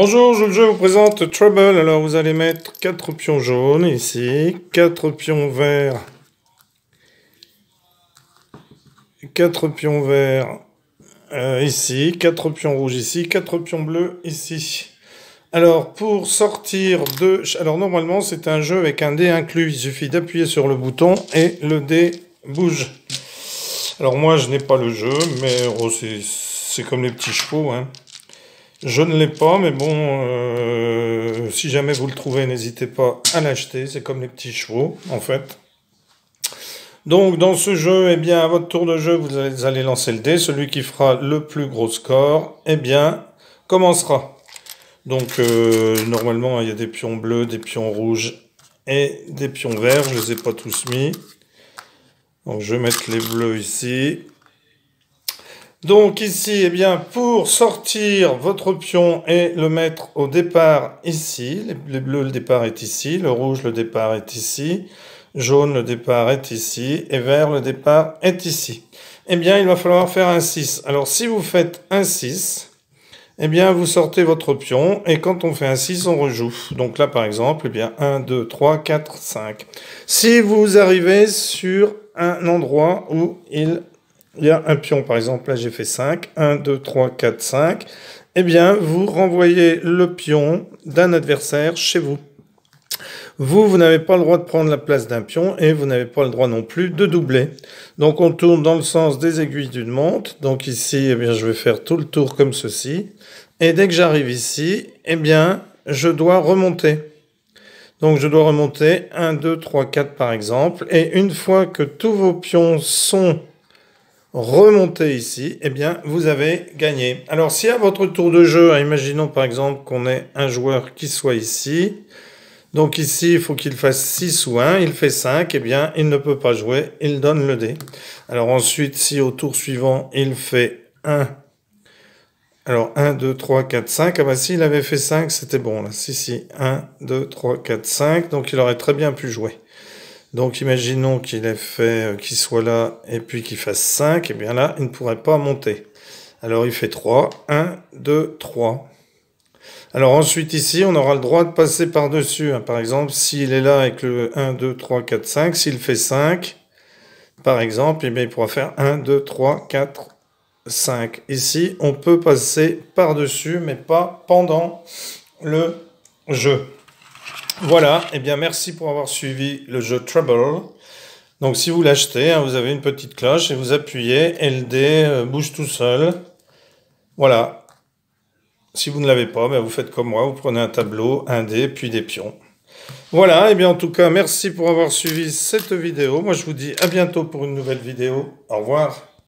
Bonjour, je vous présente Trouble. Alors vous allez mettre 4 pions jaunes ici, 4 pions verts, 4 pions verts ici, 4 pions rouges ici, 4 pions bleus ici. Alors pour sortir de... Alors normalement c'est un jeu avec un dé inclus, il suffit d'appuyer sur le bouton et le dé bouge. Alors moi je n'ai pas le jeu, mais oh, c'est comme les petits chevaux, hein. Je ne l'ai pas, mais bon, si jamais vous le trouvez, n'hésitez pas à l'acheter. C'est comme les petits chevaux, en fait. Donc, dans ce jeu, eh bien, à votre tour de jeu, vous allez lancer le dé. Celui qui fera le plus gros score, eh bien, commencera. Donc, normalement, il y a des pions bleus, des pions rouges et des pions verts. Je ne les ai pas tous mis. Donc, je vais mettre les bleus ici. Donc ici, eh bien, pour sortir votre pion et le mettre au départ ici, les bleus, le départ est ici, le rouge, le départ est ici, jaune, le départ est ici, et vert, le départ est ici. Eh bien, il va falloir faire un 6. Alors, si vous faites un 6, eh bien, vous sortez votre pion, et quand on fait un 6, on rejoue. Donc là, par exemple, eh bien, 1, 2, 3, 4, 5. Si vous arrivez sur un endroit où il y a un pion, par exemple, là j'ai fait 5, 1, 2, 3, 4, 5, eh bien vous renvoyez le pion d'un adversaire chez vous. Vous n'avez pas le droit de prendre la place d'un pion et vous n'avez pas le droit non plus de doubler. Donc on tourne dans le sens des aiguilles d'une montre. Donc ici, eh bien, je vais faire tout le tour comme ceci. Et dès que j'arrive ici, eh bien, je dois remonter. Donc je dois remonter 1, 2, 3, 4 par exemple. Et une fois que tous vos pions sont remontez ici, eh bien, vous avez gagné. Alors, si à votre tour de jeu, imaginons par exemple qu'on ait un joueur qui soit ici, donc ici, il faut qu'il fasse 6 ou 1, il fait 5, eh bien, il ne peut pas jouer, il donne le dé. Alors ensuite, si au tour suivant, il fait 1, alors 1, 2, 3, 4, 5, ah bah s'il avait fait 5, c'était bon, là, si, 1, 2, 3, 4, 5, donc il aurait très bien pu jouer. Donc imaginons qu'il ait fait, qu'il soit là et puis qu'il fasse 5, et bien là, il ne pourrait pas monter. Alors il fait 3, 1, 2, 3. Alors ensuite ici, on aura le droit de passer par-dessus. Par exemple, s'il est là avec le 1, 2, 3, 4, 5, s'il fait 5, par exemple, eh bien, il pourra faire 1, 2, 3, 4, 5. Ici, on peut passer par-dessus, mais pas pendant le jeu. Voilà, et bien merci pour avoir suivi le jeu Trouble. Donc si vous l'achetez, hein, vous avez une petite cloche et vous appuyez et le dé bouge tout seul. Voilà. Si vous ne l'avez pas, ben vous faites comme moi, vous prenez un tableau, un dé, puis des pions. Voilà, et bien en tout cas, merci pour avoir suivi cette vidéo. Moi je vous dis à bientôt pour une nouvelle vidéo. Au revoir.